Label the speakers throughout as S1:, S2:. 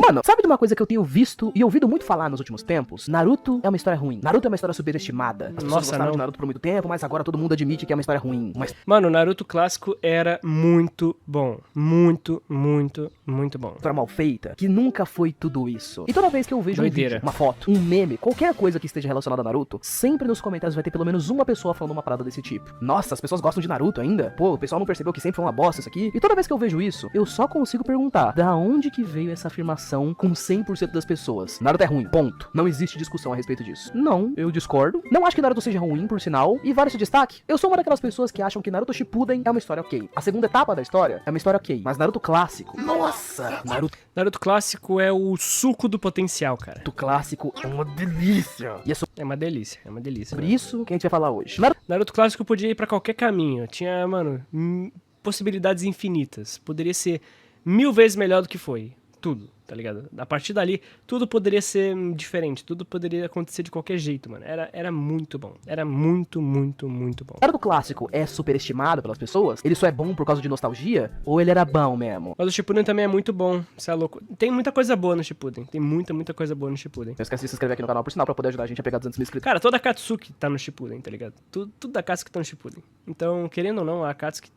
S1: Mano, sabe de uma coisa que eu tenho visto e ouvido muito falar nos últimos tempos? Naruto é uma história ruim. Naruto é uma história superestimada. As pessoas gostaram de Naruto por muito tempo, mas agora todo mundo admite que é uma história ruim.
S2: Mano, o Naruto clássico era muito bom. Muito, muito, muito bom.
S1: História mal feita, que nunca foi tudo isso. E toda vez que eu vejo um vídeo, uma foto, um meme, qualquer coisa que esteja relacionada a Naruto, sempre nos comentários vai ter pelo menos uma pessoa falando uma parada desse tipo. Nossa, as pessoas gostam de Naruto ainda? Pô, o pessoal não percebeu que sempre foi uma bosta isso aqui? E toda vez que eu vejo isso, eu só consigo perguntar, da onde que veio essa afirmação com 100% das pessoas? Naruto é ruim, ponto. Não existe discussão a respeito disso. Não, eu discordo. Não acho que Naruto seja ruim, por sinal. E vale esse destaque, eu sou uma daquelas pessoas que acham que Naruto Shippuden é uma história ok. A segunda etapa da história é uma história ok. Mas Naruto clássico, nossa!
S2: Naruto clássico é o suco do potencial, cara.
S1: Naruto clássico é uma delícia. E
S2: é uma delícia, é uma delícia.
S1: Sobre isso que a gente vai falar hoje.
S2: Naruto clássico podia ir pra qualquer caminho. Tinha, mano, possibilidades infinitas. Poderia ser 1000 vezes melhor do que foi. Tudo, tá ligado? A partir dali, tudo poderia ser diferente. Tudo poderia acontecer de qualquer jeito, mano. Era muito bom. Era muito, muito, muito bom.
S1: Naruto clássico é superestimado pelas pessoas? Ele só é bom por causa de nostalgia? Ou ele era bom mesmo?
S2: Mas o Shippuden também é muito bom, você é louco. Tem muita coisa boa no Shippuden. Tem muita, muita coisa boa no Shippuden.
S1: Não esquece de se inscrever aqui no canal, por sinal, pra poder ajudar a gente a pegar 200 mil inscritos.
S2: Cara, toda a Akatsuki tá no Shippuden, tá ligado? Tudo da Akatsuki tá no Shippuden. Então, querendo ou não, a Akatsuki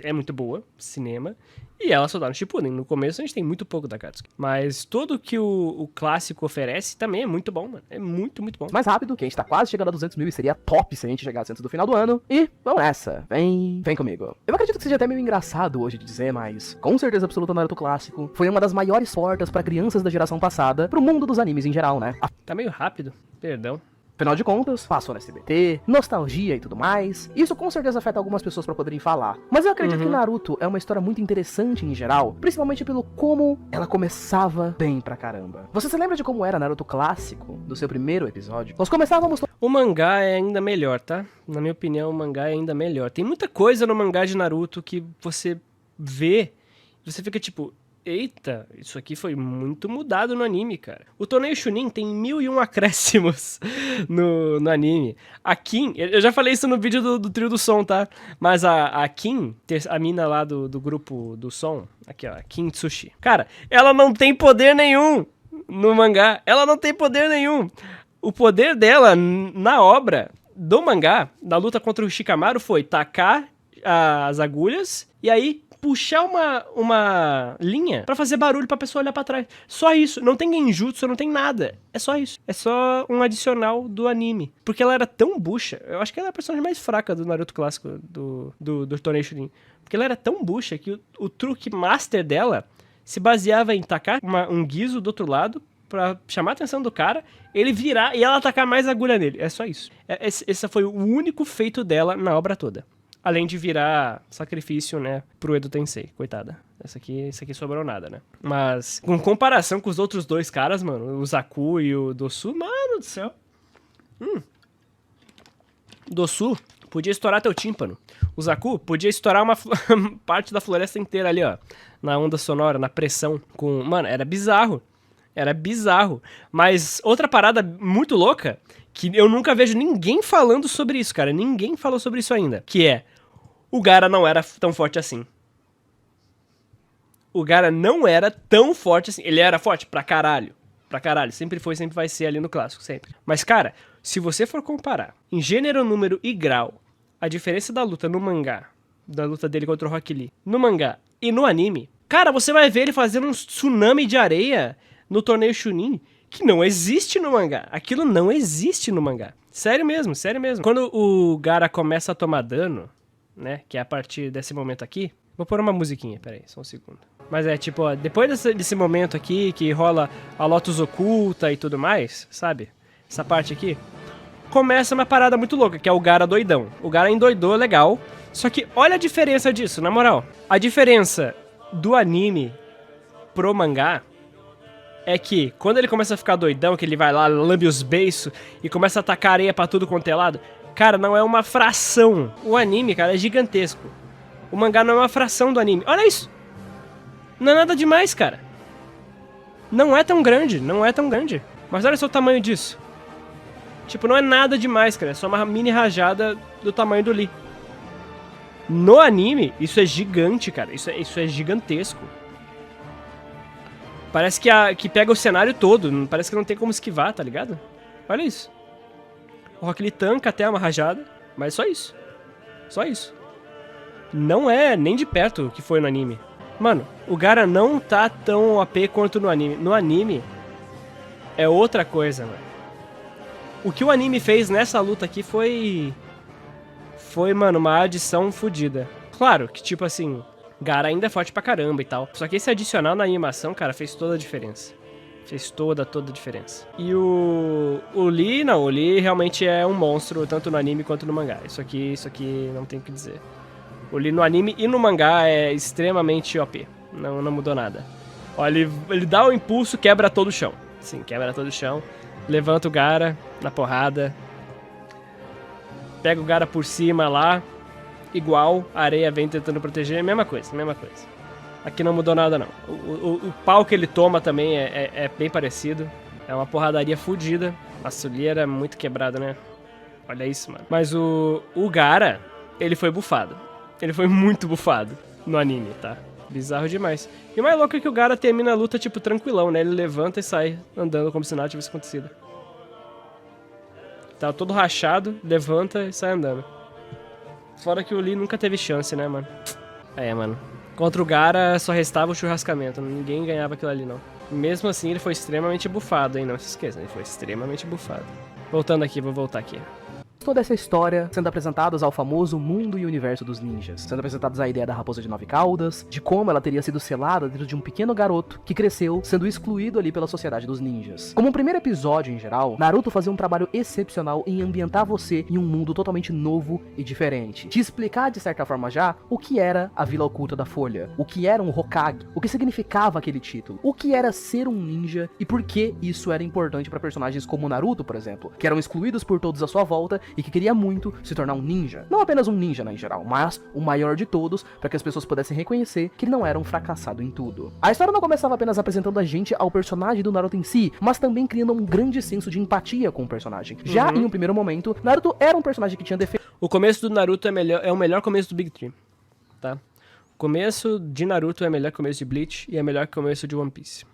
S2: é muito boa, cinema, e ela só dá no Shippuden. No começo a gente tem muito pouco da Akatsuki. Mas tudo que o clássico oferece também é muito bom, mano. É muito, muito bom.
S1: Mais rápido, que a gente tá quase chegando a 200 mil e seria top se a gente chegasse antes do final do ano. E vamos nessa, vem comigo. Eu acredito que seja até meio engraçado hoje de dizer, mas com certeza absoluta Naruto clássico foi uma das maiores portas pra crianças da geração passada pro mundo dos animes em geral, né?
S2: Tá meio rápido, perdão.
S1: Afinal de contas, passou no SBT, nostalgia e tudo mais. Isso com certeza afeta algumas pessoas pra poderem falar. Mas eu acredito que Naruto é uma história muito interessante em geral, principalmente pelo como ela começava bem pra caramba. Você se lembra de como era Naruto clássico, do seu primeiro episódio? Nós começávamos...
S2: O mangá é ainda melhor, tá? Na minha opinião, o mangá é ainda melhor. Tem muita coisa no mangá de Naruto que você vê e você fica tipo... Eita, isso aqui foi muito mudado no anime, cara. O torneio Chunin tem 1001 acréscimos no anime. A Kim, eu já falei isso no vídeo do trio do som, tá? Mas a Kim, a mina lá do grupo do som, aqui ó, a Kim Tsushi. Cara, ela não tem poder nenhum no mangá. Ela não tem poder nenhum. O poder dela na obra do mangá, na luta contra o Shikamaru, foi tacar as agulhas e aí... puxar uma linha pra fazer barulho pra pessoa olhar pra trás. Só isso. Não tem genjutsu, não tem nada. É só isso. É só um adicional do anime. Porque ela era tão bucha. Eu acho que ela é a personagem mais fraca do Naruto clássico, do torneio Chunin. Porque ela era tão bucha que o truque master dela se baseava em tacar um guizo do outro lado pra chamar a atenção do cara, ele virar e ela atacar mais agulha nele. É só isso. Esse foi o único feito dela na obra toda. Além de virar sacrifício, né, pro Edo Tensei, coitada. Essa aqui sobrou nada, né? Mas, com comparação com os outros dois caras, mano, o Zaku e o Dosu, mano do céu. Dosu podia estourar teu tímpano. O Zaku podia estourar uma parte da floresta inteira ali, ó. Na onda sonora, na pressão. Mano, era bizarro. Era bizarro. Mas outra parada muito louca, que eu nunca vejo ninguém falando sobre isso, cara. Ninguém falou sobre isso ainda. Que é... O Gaara não era tão forte assim. O Gaara não era tão forte assim. Ele era forte pra caralho. Pra caralho. Sempre foi, sempre vai ser ali no clássico, sempre. Mas, cara, se você for comparar em gênero, número e grau a diferença da luta no mangá, da luta dele contra o Rock Lee, no mangá e no anime, cara, você vai ver ele fazendo um tsunami de areia no torneio Chunin que não existe no mangá. Aquilo não existe no mangá. Sério mesmo, sério mesmo. Quando o Gaara começa a tomar dano... né, que é a partir desse momento aqui. Vou pôr uma musiquinha, peraí, só um segundo. Mas é tipo, ó, depois desse momento aqui, que rola a Lotus oculta e tudo mais, sabe? Essa parte aqui. Começa uma parada muito louca, que é o Gaara doidão. O Gaara endoidou, legal. Só que olha a diferença disso, na moral. A diferença do anime pro mangá é que quando ele começa a ficar doidão, que ele vai lá, lambe os beiços e começa a atacar areia pra tudo quanto é lado... Cara, não é uma fração. O anime, cara, é gigantesco. O mangá não é uma fração do anime. Olha isso! Não é nada demais, cara. Não é tão grande, não é tão grande. Mas olha só o tamanho disso. Tipo, não é nada demais, cara. É só uma mini rajada do tamanho do Lee. No anime, isso é gigante, cara. Isso é gigantesco. Parece que pega o cenário todo, parece que não tem como esquivar, tá ligado? Olha isso. O Rock Lee tanca até uma rajada, mas só isso. Só isso. Não é nem de perto o que foi no anime. Mano, o Gaara não tá tão OP quanto no anime. No anime, é outra coisa, mano. O que o anime fez nessa luta aqui foi, mano, uma adição fodida. Claro que, tipo assim, Gaara ainda é forte pra caramba e tal. Só que esse adicional na animação, cara, fez toda a diferença. Fez toda a diferença. E o Lee, não, o Lee realmente é um monstro, tanto no anime quanto no mangá. Isso aqui não tem o que dizer. O Lee no anime e no mangá é extremamente OP. Não mudou nada. Ó, ele dá o impulso, quebra todo o chão. Sim, quebra todo o chão. Levanta o Gaara na porrada. Pega o Gaara por cima lá. Igual, a areia vem tentando proteger. Mesma coisa. Aqui não mudou nada, não. O pau que ele toma também é bem parecido. É uma porradaria fodida. A sulheira é muito quebrada, né? Olha isso, mano. Mas o Gaara, ele foi bufado. Ele foi muito bufado no anime, tá? Bizarro demais. E o mais louco é que o Gaara termina a luta, tipo, tranquilão, né? Ele levanta e sai andando como se nada tivesse acontecido. Tá todo rachado, levanta e sai andando. Fora que o Lee nunca teve chance, né, mano? É, mano. Contra o Gaara só restava o churrascamento. Ninguém ganhava aquilo ali, não. Mesmo assim, ele foi extremamente bufado, hein? Não se esqueça, ele foi extremamente bufado. Voltando aqui, vou voltar aqui.
S1: Toda essa história sendo apresentados ao famoso mundo e universo dos ninjas, sendo apresentados a ideia da raposa de 9 caudas, de como ela teria sido selada dentro de um pequeno garoto que cresceu sendo excluído ali pela sociedade dos ninjas. Como um primeiro episódio em geral, Naruto fazia um trabalho excepcional em ambientar você em um mundo totalmente novo e diferente, te explicar de certa forma já o que era a Vila Oculta da Folha, o que era um Hokage, o que significava aquele título, o que era ser um ninja e por que isso era importante para personagens como Naruto, por exemplo, que eram excluídos por todos à sua volta e que queria muito se tornar um ninja. Não apenas um ninja, né, em geral, mas o maior de todos, para que as pessoas pudessem reconhecer que ele não era um fracassado em tudo. A história não começava apenas apresentando a gente ao personagem do Naruto em si, mas também criando um grande senso de empatia com o personagem. Já em um primeiro momento, Naruto era um personagem que tinha defeitos.
S2: O começo do Naruto é o melhor começo do Big Tree, tá? O começo de Naruto é melhor que o começo de Bleach e é melhor que o começo de One Piece.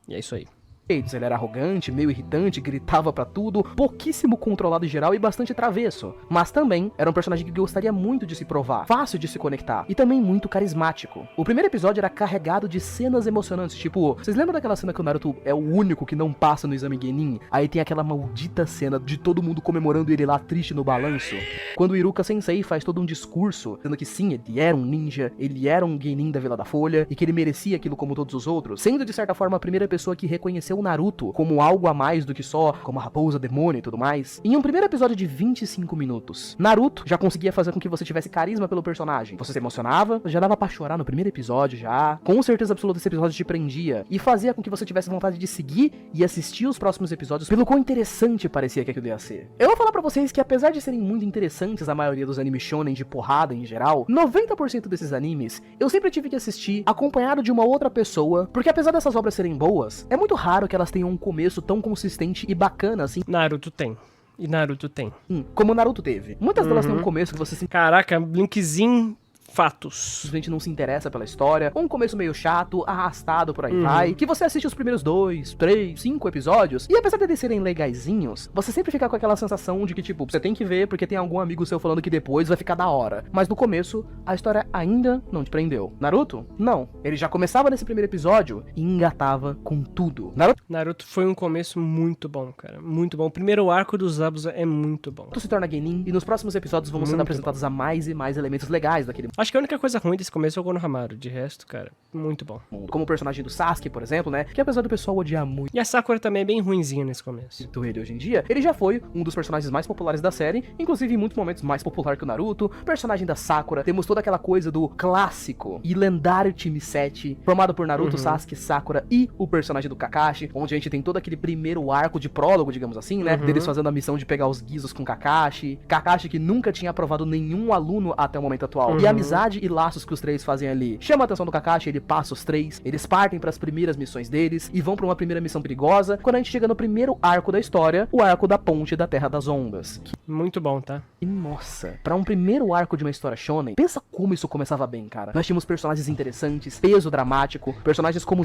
S2: E é isso aí.
S1: Ele era arrogante, meio irritante, gritava pra tudo, pouquíssimo controlado em geral e bastante travesso. Mas também era um personagem que gostaria muito de se provar, fácil de se conectar e também muito carismático. O primeiro episódio era carregado de cenas emocionantes, tipo, vocês lembram daquela cena que o Naruto é o único que não passa no exame Genin? Aí tem aquela maldita cena de todo mundo comemorando ele lá triste no balanço. Quando o Iruka Sensei faz todo um discurso, dizendo que sim, ele era um ninja, ele era um Genin da Vila da Folha e que ele merecia aquilo como todos os outros, sendo de certa forma a primeira pessoa que reconheceu o Naruto como algo a mais do que só como a raposa demônio e tudo mais. Em um primeiro episódio de 25 minutos, Naruto já conseguia fazer com que você tivesse carisma pelo personagem. Você se emocionava, já dava pra chorar no primeiro episódio já. Com certeza absoluta esse episódio te prendia e fazia com que você tivesse vontade de seguir e assistir os próximos episódios pelo quão interessante parecia que aquilo ia ser. Eu vou falar pra vocês que apesar de serem muito interessantes a maioria dos animes shonen de porrada em geral, 90% desses animes eu sempre tive que assistir acompanhado de uma outra pessoa, porque apesar dessas obras serem boas, é muito raro que elas tenham um começo tão consistente e bacana assim.
S2: Naruto tem. E Naruto tem.
S1: Como Naruto teve. Muitas delas têm um começo que você se...
S2: Caraca, linkzinho... fatos.
S1: A gente não se interessa pela história, um começo meio chato, arrastado por aí vai, que você assiste os primeiros 2, 3, 5 episódios, e apesar de eles serem legaizinhos, você sempre fica com aquela sensação de que, tipo, você tem que ver porque tem algum amigo seu falando que depois vai ficar da hora. Mas no começo, a história ainda não te prendeu. Naruto? Não. Ele já começava nesse primeiro episódio e engatava com tudo.
S2: Naruto foi um começo muito bom, cara. Muito bom. O primeiro arco dos Zabuza é muito bom.
S1: Naruto se torna Genin, e nos próximos episódios vão sendo apresentados a mais e mais elementos legais daquele mundo.
S2: Acho que a única coisa ruim desse começo é o Konohamaru. De resto, cara, muito bom.
S1: Como o personagem do Sasuke, por exemplo, né? Que apesar do pessoal odiar muito...
S2: E a Sakura também é bem ruinzinha nesse começo.
S1: Ele hoje em dia, ele já foi um dos personagens mais populares da série, inclusive em muitos momentos mais popular que o Naruto. O personagem da Sakura, temos toda aquela coisa do clássico e lendário time 7, formado por Naruto, Sasuke, Sakura e o personagem do Kakashi, onde a gente tem todo aquele primeiro arco de prólogo, digamos assim, né? Deles fazendo a missão de pegar os guizos com Kakashi. Kakashi que nunca tinha aprovado nenhum aluno até o momento atual. E a amizade e laços que os três fazem ali chama a atenção do Kakashi, ele passa os três, eles partem para as primeiras missões deles e vão para uma primeira missão perigosa, quando a gente chega no primeiro arco da história, o arco da ponte da Terra das Ondas.
S2: Muito bom, tá?
S1: E nossa, pra um primeiro arco de uma história shonen, pensa como isso começava bem, cara. Nós tínhamos personagens interessantes, peso dramático, personagens como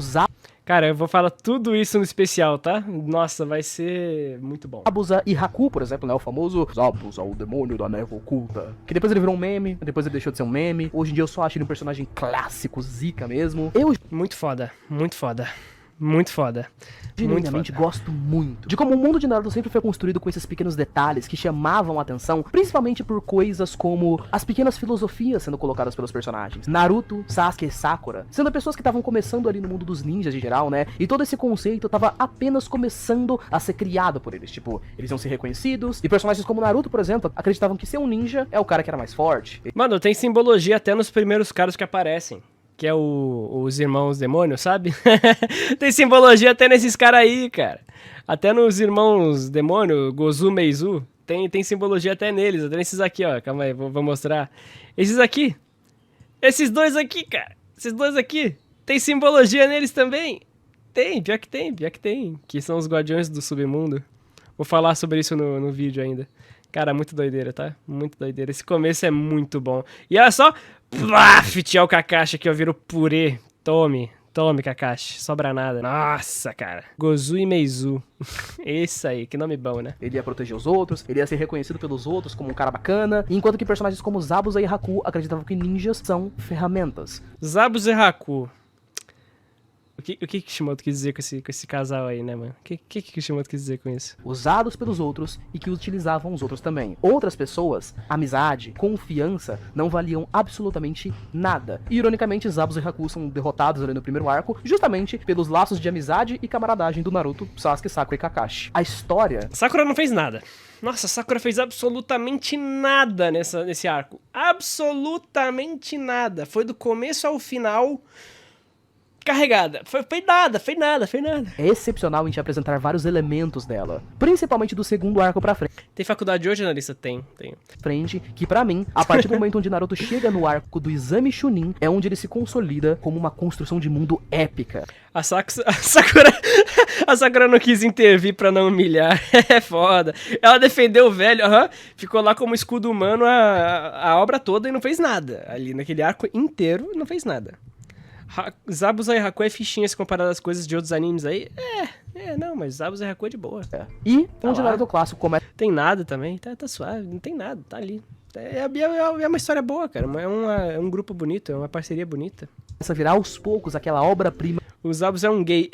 S2: Cara, eu vou falar tudo isso no especial, tá? Nossa, vai ser muito bom.
S1: Zabuza e Haku, por exemplo, né? O famoso Zabuza, o demônio da névoa oculta. Que depois ele virou um meme, depois ele deixou de ser um meme. Hoje em dia eu só acho ele um personagem clássico, zica mesmo.
S2: Muito foda, muito foda. Muito foda.
S1: Genuinamente gosto muito de como o mundo de Naruto sempre foi construído com esses pequenos detalhes que chamavam a atenção, principalmente por coisas como as pequenas filosofias sendo colocadas pelos personagens. Naruto, Sasuke e Sakura, sendo pessoas que estavam começando ali no mundo dos ninjas em geral, né? E todo esse conceito tava apenas começando a ser criado por eles. Tipo, eles iam ser reconhecidos, e personagens como Naruto, por exemplo, acreditavam que ser um ninja é o cara que era mais forte.
S2: Mano, tem simbologia até nos primeiros caras que aparecem. Que é os irmãos demônios, sabe? Tem simbologia até nesses caras aí, cara. Até nos irmãos demônio, Gozu, Meizu, tem simbologia até neles. Até nesses aqui, ó. Calma aí, vou mostrar. Esses aqui. Esses dois aqui, cara. Esses dois aqui. Tem simbologia neles também. Tem, pior que tem, pior que tem. Que são os guardiões do submundo. Vou falar sobre isso no vídeo ainda. Cara, muito doideira, tá? Muito doideira. Esse começo é muito bom. E olha só... Plaf, tchau, Kakashi, aqui eu viro purê. Tome, Kakashi. Sobra nada. Nossa, cara. Gozu e Meizu. Esse aí, que nome bom, né?
S1: Ele ia proteger os outros, ele ia ser reconhecido pelos outros como um cara bacana, enquanto que personagens como Zabuza e Haku acreditavam que ninjas são ferramentas.
S2: Zabuza e Haku. O que Kishimoto quis dizer com esse casal aí, né, mano? O que Kishimoto quis dizer com isso?
S1: Usados pelos outros e que utilizavam os outros também. Outras pessoas, amizade, confiança, não valiam absolutamente nada. E, ironicamente, Zabuza e Haku são derrotados ali no primeiro arco, justamente pelos laços de amizade e camaradagem do Naruto, Sasuke, Sakura e Kakashi. A história...
S2: Sakura não fez nada. Nossa, Sakura fez absolutamente nada nesse arco. Absolutamente nada. Foi do começo ao final... carregada. Foi nada.
S1: É excepcional em te apresentar vários elementos dela, principalmente do segundo arco pra frente.
S2: Tem faculdade hoje, analista? Tem.
S1: Frente, que pra mim, a partir do momento onde Naruto chega no arco do exame Chunin, é onde ele se consolida como uma construção de mundo épica.
S2: A Sakura não quis intervir pra não humilhar. É foda. Ela defendeu o velho, ficou lá como escudo humano a obra toda e não fez nada. Ali naquele arco inteiro, não fez nada. Zabuza e Haku é fichinha se comparado às coisas de outros animes aí. Não, mas Zabuza e Haku é de boa.
S1: E onde Naruto clássico começa...
S2: Tem nada também, tá suave, não tem nada, tá ali. É uma história boa, cara, é um grupo bonito, é uma parceria bonita.
S1: Começa a virar aos poucos aquela obra-prima.
S2: O Zabuza é um gay,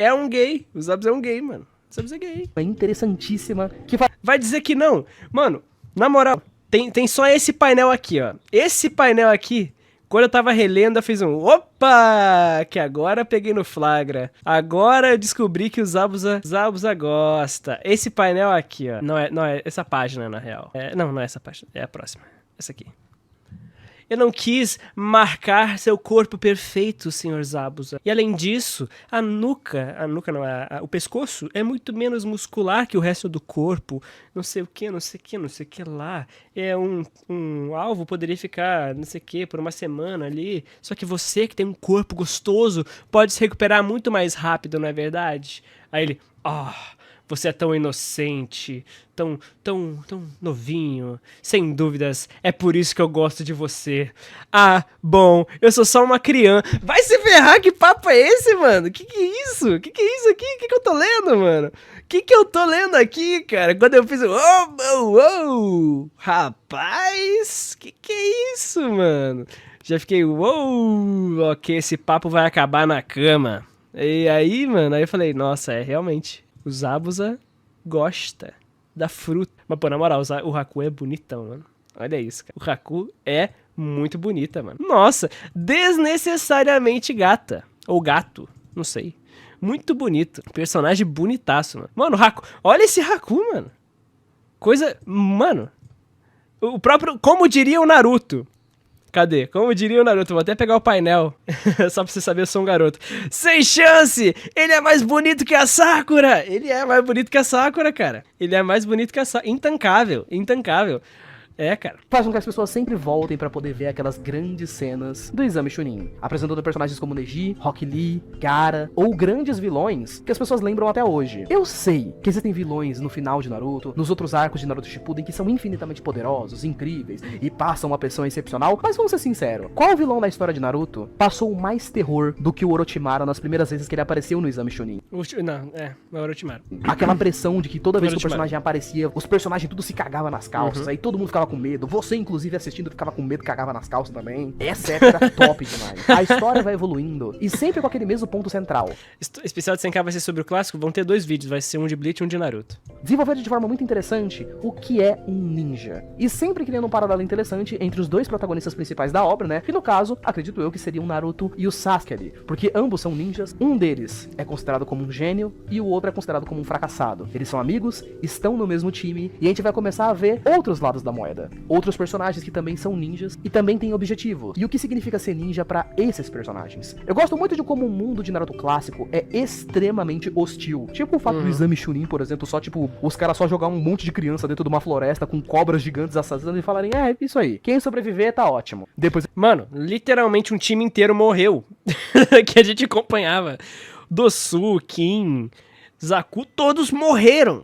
S2: o Zabuza é um gay, mano. O Zabuza é gay.
S1: É interessantíssima, que
S2: vai dizer que não? Mano, na moral, tem só esse painel aqui, ó. Esse painel aqui... Quando eu tava relendo, eu fiz um opa! Que agora eu peguei no flagra. Agora eu descobri que o Zabuza gosta. Esse painel aqui, ó. Não é essa página, na real. Não é essa página. É a próxima. Essa aqui. Eu não quis marcar seu corpo perfeito, Sr. Zabuza. E além disso, o pescoço é muito menos muscular que o resto do corpo. Não sei o que lá. É um alvo poderia ficar, não sei o que, por uma semana ali. Só que você que tem um corpo gostoso pode se recuperar muito mais rápido, não é verdade? Aí ele, você é tão inocente, tão novinho. Sem dúvidas, é por isso que eu gosto de você. Bom, eu sou só uma criança. Vai se ferrar, que papo é esse, mano? Que é isso? Que é isso aqui? Que eu tô lendo, mano? Que eu tô lendo aqui, cara? Quando eu fiz rapaz, que é isso, mano? Já fiquei, ok, esse papo vai acabar na cama. E aí, mano, aí eu falei, nossa, realmente... O Zabuza gosta da fruta. Mas, pô, na moral, o Haku é bonitão, mano. Olha isso, cara. O Haku é muito bonita, mano. Nossa, desnecessariamente gata. Ou gato, não sei. Muito bonito. Personagem bonitaço, mano. Mano, o Haku... Olha esse Haku, mano. Coisa... Mano. O próprio... Como diria o Naruto... Cadê? Como diria o Naruto, vou até pegar o painel, só pra você saber, eu sou um garoto. Sem chance! Ele é mais bonito que a Sakura! Ele é mais bonito que a Sakura, cara. Ele é mais bonito que a Sakura. Intancável. É, cara.
S1: Faz com que as pessoas sempre voltem pra poder ver aquelas grandes cenas do Exame Chunin, apresentando personagens como Neji, Rock Lee, Gaara, ou grandes vilões que as pessoas lembram até hoje. Eu sei que existem vilões no final de Naruto, nos outros arcos de Naruto Shippuden que são infinitamente poderosos, incríveis, e passam uma pessoa excepcional, mas vamos ser sinceros, qual vilão da história de Naruto passou mais terror do que o Orochimaru nas primeiras vezes que ele apareceu no Exame Chunin?
S2: Não é o Orochimaru.
S1: Aquela pressão de que toda vez que o personagem aparecia, os personagens tudo se cagavam nas calças, aí todo mundo ficava com medo, você inclusive assistindo ficava com medo, cagava nas calças também. Essa época era top demais. A história vai evoluindo, e sempre com aquele mesmo ponto central.
S2: Especial de 100k vai ser sobre o clássico, vão ter 2 vídeos, vai ser um de Bleach e um de Naruto.
S1: Desenvolveram de forma muito interessante o que é um ninja. E sempre criando um paralelo interessante entre os dois protagonistas principais da obra, né? Que no caso, acredito eu que seriam o Naruto e o Sasuke ali. Porque ambos são ninjas, um deles é considerado como um gênio e o outro é considerado como um fracassado. Eles são amigos, estão no mesmo time e a gente vai começar a ver outros lados da moeda. Outros personagens que também são ninjas e também têm objetivos. E o que significa ser ninja pra esses personagens. Eu gosto muito de como o mundo de Naruto clássico é extremamente hostil. Tipo o fato do Exame Chunin, por exemplo, só tipo, os caras só jogar um monte de criança dentro de uma floresta com cobras gigantes assassinando e falarem, isso aí, quem sobreviver tá ótimo. Depois...
S2: Mano, literalmente um time inteiro morreu. Que a gente acompanhava. Dosu, Kim, Zaku, todos morreram.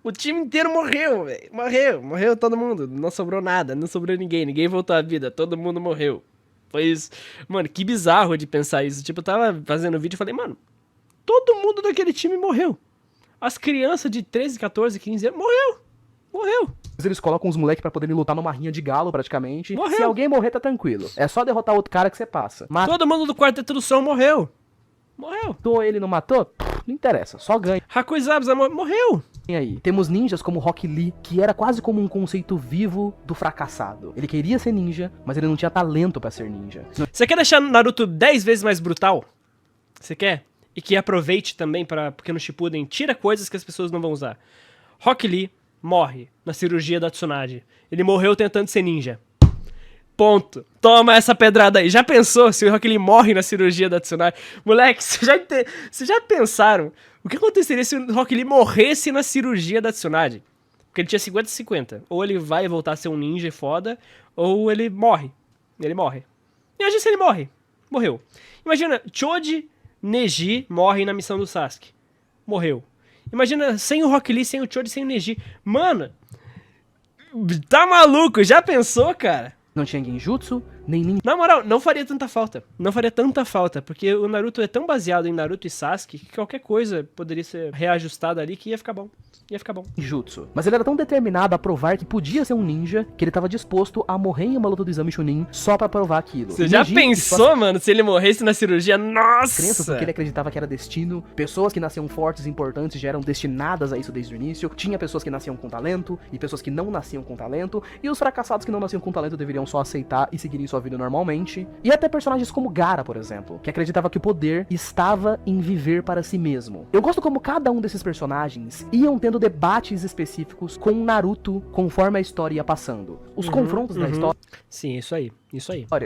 S2: O time inteiro morreu, velho. Morreu todo mundo. Não sobrou nada, não sobrou ninguém. Ninguém voltou à vida, todo mundo morreu. Foi isso. Mano, que bizarro de pensar isso. Tipo, eu tava fazendo vídeo e falei, mano, todo mundo daquele time morreu. As crianças de 13, 14, 15 anos morreu.
S1: Eles colocam os moleques pra poderem lutar numa rinha de galo, praticamente.
S2: Morreu.
S1: Se alguém morrer, tá tranquilo. É só derrotar outro cara que você passa.
S2: Todo mundo do Quarteto do Sol morreu.
S1: Matou ele, não matou? Não interessa, só ganha.
S2: Hakuizabusa morreu.
S1: E aí, temos ninjas como Rock Lee, que era quase como um conceito vivo do fracassado. Ele queria ser ninja, mas ele não tinha talento pra ser ninja.
S2: Você quer deixar Naruto 10 vezes mais brutal? Você quer? E que aproveite também porque no Shippuden tira coisas que as pessoas não vão usar. Rock Lee morre na cirurgia da Tsunade. Ele morreu tentando ser ninja. Ponto. Toma essa pedrada aí. Já pensou se o Rock Lee morre na cirurgia da Tsunade? Moleque, vocês já pensaram o que aconteceria se o Rock Lee morresse na cirurgia da Tsunade? Porque ele tinha 50-50. Ou ele vai voltar a ser um ninja foda, ou ele morre. Ele morre. Imagina se ele morre. Morreu. Imagina, Choji, Neji morrem na missão do Sasuke. Morreu. Imagina, sem o Rock Lee, sem o Choji, sem o Neji. Mano, tá maluco? Já pensou, cara?
S1: Não tinha genjutsu, nem ninja.
S2: Na moral, não faria tanta falta. Não faria tanta falta, porque o Naruto é tão baseado em Naruto e Sasuke que qualquer coisa poderia ser reajustada ali que ia ficar bom. Ia ficar bom.
S1: Jutsu. Mas ele era tão determinado a provar que podia ser um ninja que ele tava disposto a morrer em uma luta do Exame Chunin só pra provar aquilo.
S2: Você já pensou, mano, se ele morresse na cirurgia? Nossa!
S1: Crenças porque ele acreditava que era destino. Pessoas que nasciam fortes e importantes já eram destinadas a isso desde o início. Tinha pessoas que nasciam com talento e pessoas que não nasciam com talento. E os fracassados que não nasciam com talento deveriam só aceitar e seguirem sua vida normalmente. E até personagens como Gaara, por exemplo, que acreditava que o poder estava em viver para si mesmo. Eu gosto como cada um desses personagens iam tendo debates específicos com Naruto conforme a história ia passando. Os confrontos da história...
S2: Sim, isso aí.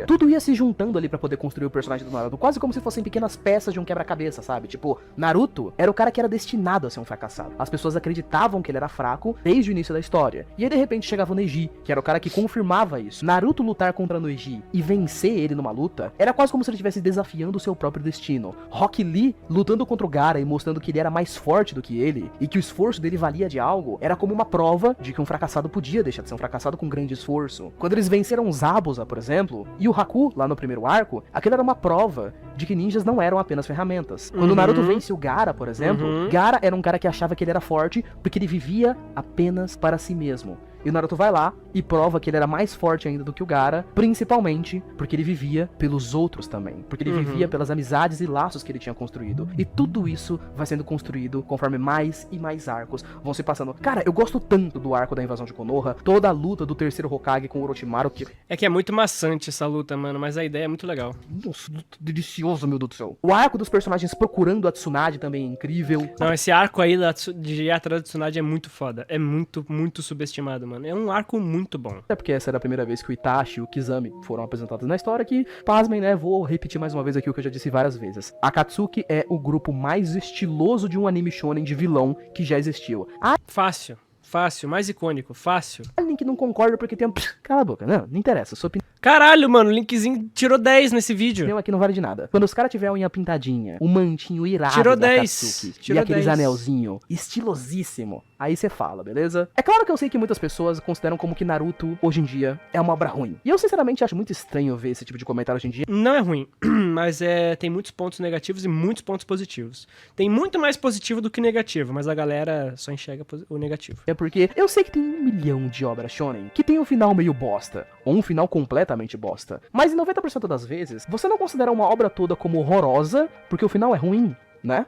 S1: Tudo ia se juntando ali pra poder construir o personagem do Naruto, quase como se fossem pequenas peças de um quebra-cabeça, sabe? Tipo, Naruto era o cara que era destinado a ser um fracassado. As pessoas acreditavam que ele era fraco desde o início da história. E aí, de repente, chegava o Neji, que era o cara que confirmava isso. Naruto lutar contra o Neji e vencer ele numa luta, era quase como se ele estivesse desafiando o seu próprio destino. Rock Lee lutando contra o Gaara e mostrando que ele era mais forte do que ele, e que o esforço dele valia de algo, era como uma prova de que um fracassado podia deixar de ser um fracassado com grande esforço. Quando eles venceram Zabuza, por exemplo, e o Haku, lá no primeiro arco, aquilo era uma prova de que ninjas não eram apenas ferramentas. Quando o Naruto vence o Gaara, por exemplo, Gaara era um cara que achava que ele era forte porque ele vivia apenas para si mesmo. E o Naruto vai lá e prova que ele era mais forte ainda do que o Gaara, principalmente porque ele vivia pelos outros também. Porque ele vivia pelas amizades e laços que ele tinha construído. E tudo isso vai sendo construído conforme mais e mais arcos vão se passando. Cara, eu gosto tanto do arco da invasão de Konoha, toda a luta do terceiro Hokage com o Orochimaru. Que...
S2: É que é muito maçante essa luta, mano, mas a ideia é muito legal.
S1: Nossa, delicioso, meu Deus do céu. O arco dos personagens procurando a Tsunade também é incrível.
S2: Não, esse arco aí de ir atrás da Tsunade é muito foda. É muito, muito subestimado, mano. É um arco muito bom.
S1: É porque essa era a primeira vez que o Itachi e o Kizami foram apresentados na história, que, pasmem, né, vou repetir mais uma vez aqui o que eu já disse várias vezes. Akatsuki é o grupo mais estiloso de um anime shonen de vilão que já existiu.
S2: Fácil. Fácil, mais icônico, fácil.
S1: Link não concorda porque tem um... Cala a boca, não interessa, sua opinião
S2: Caralho, mano, o Linkzinho tirou 10 nesse vídeo.
S1: aqui não vale de nada. Quando os caras tiverem a unha pintadinha, o mantinho irado
S2: Tirou
S1: da
S2: 10.
S1: Katsuki,
S2: Tirou
S1: e aqueles
S2: 10.
S1: anelzinho estilosíssimo, aí você fala, beleza? É claro que eu sei que muitas pessoas consideram como que Naruto, hoje em dia, é uma obra ruim. E eu, sinceramente, acho muito estranho ver esse tipo de comentário hoje em dia.
S2: Não é ruim, mas tem muitos pontos negativos e muitos pontos positivos. Tem muito mais positivo do que negativo, mas a galera só enxerga o negativo.
S1: É porque eu sei que tem 1 milhão de obras shonen que tem um final meio bosta, ou um final completamente bosta. Mas em 90% das vezes, você não considera uma obra toda como horrorosa porque o final é ruim, né?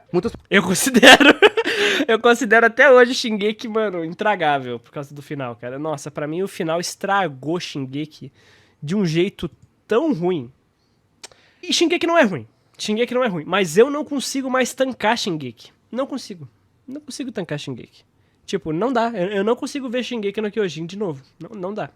S2: Eu considero. Eu considero até hoje Shingeki, mano, intragável por causa do final, cara. Nossa, pra mim o final estragou Shingeki de um jeito tão ruim. E Shingeki não é ruim. Shingeki não é ruim. Mas eu não consigo mais tancar Shingeki. Não consigo. Não consigo tancar Shingeki. Tipo, não dá. Eu não consigo ver Shingeki no Kyojin de novo. Não dá.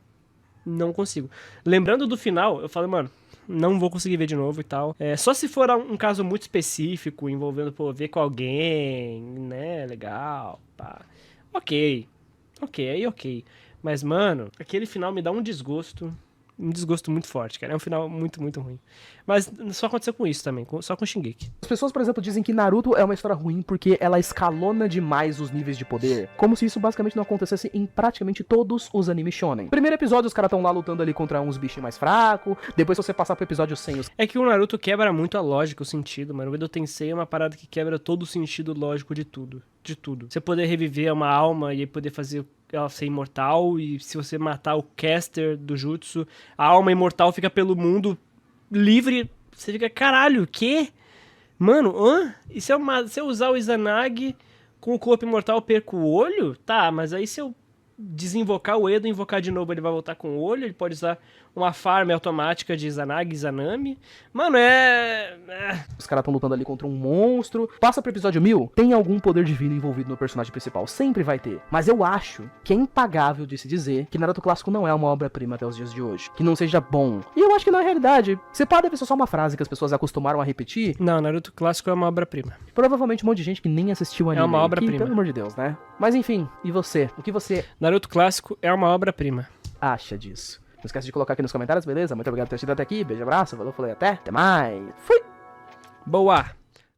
S2: Não consigo. Lembrando do final, eu falo, mano, não vou conseguir ver de novo e tal. Só se for um caso muito específico, envolvendo, pô, ver com alguém, né, legal, pá. Ok, aí ok. Mas, mano, aquele final me dá um desgosto muito forte, cara. É um final muito, muito ruim. Mas só aconteceu com isso também, só com Shingeki.
S1: As pessoas, por exemplo, dizem que Naruto é uma história ruim porque ela escalona demais os níveis de poder, como se isso basicamente não acontecesse em praticamente todos os animes shonen. Primeiro episódio, os caras estão lá lutando ali contra uns bichinhos mais fracos, depois se você passar pro episódio 100...
S2: É que o Naruto quebra muito a lógica, o sentido, mano. O Edo Tensei é uma parada que quebra todo o sentido lógico de tudo. De tudo. Você poder reviver uma alma e poder fazer ela ser imortal, e se você matar o caster do jutsu, a alma imortal fica pelo mundo livre. Você fica, caralho, o quê? Mano, e se eu usar o Izanagi com o corpo imortal, eu perco o olho? Tá, mas aí se eu desinvocar o Edo e invocar de novo, ele vai voltar com o olho? Ele pode usar uma farm automática de Izanagi e Izanami? Mano,
S1: Os caras estão lutando ali contra um monstro. Passa pro episódio 1000, tem algum poder divino envolvido no personagem principal. Sempre vai ter. Mas eu acho que é impagável de se dizer que Naruto Clássico não é uma obra-prima até os dias de hoje. Que não seja bom. E eu acho que não é realidade. Você pode ver só uma frase que as pessoas acostumaram a repetir.
S2: Não, Naruto Clássico é uma obra-prima.
S1: Provavelmente um monte de gente que nem assistiu o anime.
S2: É uma obra-prima.
S1: Pelo amor de Deus, né? Mas enfim, e você? O que você
S2: Naruto Clássico é uma obra-prima.
S1: acha disso? Não esquece de colocar aqui nos comentários, beleza? Muito obrigado por ter assistido até aqui. Beijo, abraço, valeu, falei, até mais. Fui!
S2: Boa!